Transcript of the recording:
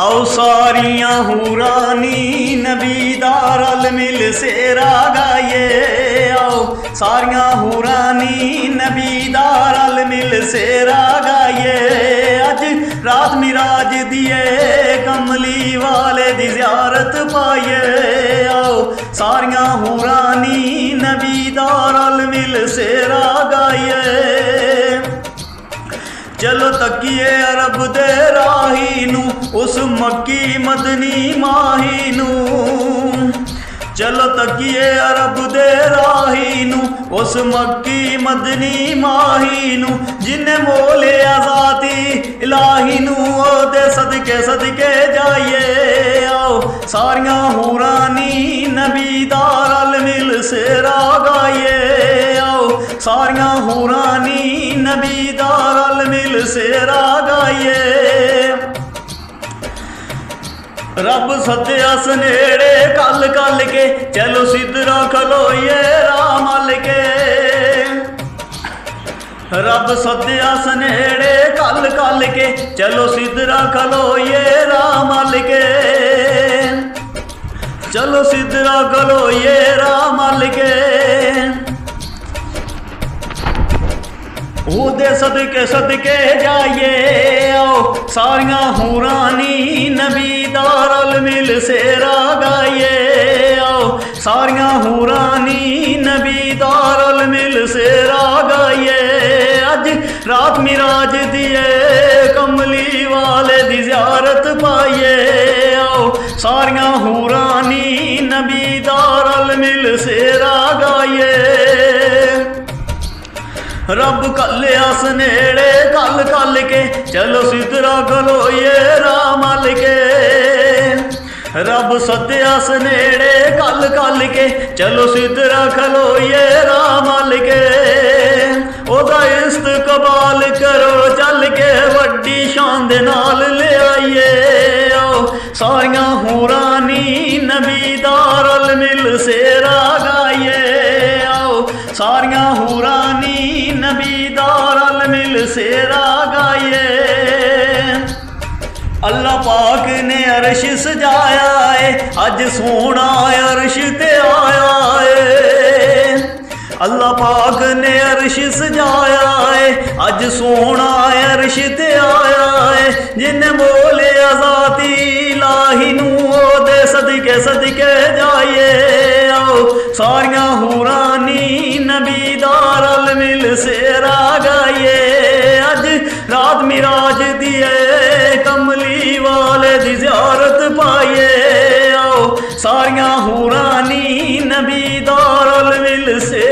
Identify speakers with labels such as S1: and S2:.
S1: आओ सारियां हूरानी नबी दा रल मिल सेरा गाइए। आओ सारियां हूरानी नबी दा रल मिल सेरा गाइए। अज रात मिराज दिए कमली वाले दी ज़ियारत पाइए। आओ सारियां हूरानी नबी दा रल मिल सेरा गाइए। चलो तकिए अरब दे राही नू उस मक्की मदनी माही नू। चलो तकिए अरब दे राही नू उस मक्की मदनी माही नू। जिन्ने मोले आज़ादी इलाही नू ओदे सदके सदके जाइए। आओ सारियां हूरानी नबी दा रल मिल सेरा गाइए। आओ सारियां हूरानी नबी दा रल मिल सेरा गाइए। रब सद्या सनेड़े कल कल के चलो सिदरा खलोइए राम अल के। रब सद्या सनेड़े कल कल के चलो सिदरा खलोइए राम अल के। चलो सिदरा खलोइए राम अल के। ओदे सदके सदके जाइए। आओ सारियां हूरानी नबी दा रल मिल सेरा गाइए। आओ सारियां हूरानी नबी दा रल मिल सेरा गाइए। अज रात मिराज दिए कमली वाले दी ज़ियारत पाइए। आओ सारियां हूरानी नबी दा रल मिल सेरा गाइए। रब कल्या सनेड़े कल कल के चलो सिदरा खलोइए राम अल के। रब सद्या सनेड़े कल कल के चलो सिदरा खलोइए राम अल के। ओदा इस्तकबाल करो चल के वड्डी शान दे नाल ले आइए। आओ सारियां हूरानी नबी दा रल मिल सेरा गाइए। आओ सारियां हूरानी नबी दा रल मिल सेरा गाइए। अल्लाह पाक ने अरश सजाया है अज सोना अरश ते आया है। अल्लाह पाक ने अरश सजाया है अज सोना अरश ते आया है। जिन्ने बोले आज़ादी इलाही नू ओदे सदके सदके जाइए। आओ सारियां हूरानी नबी दा रल मिल सेरा गाइए। अज रात मिराज दिए कमली वाले दी ज़ियारत पाइए। आओ सारियां हूरानी नबी दा रल मिल से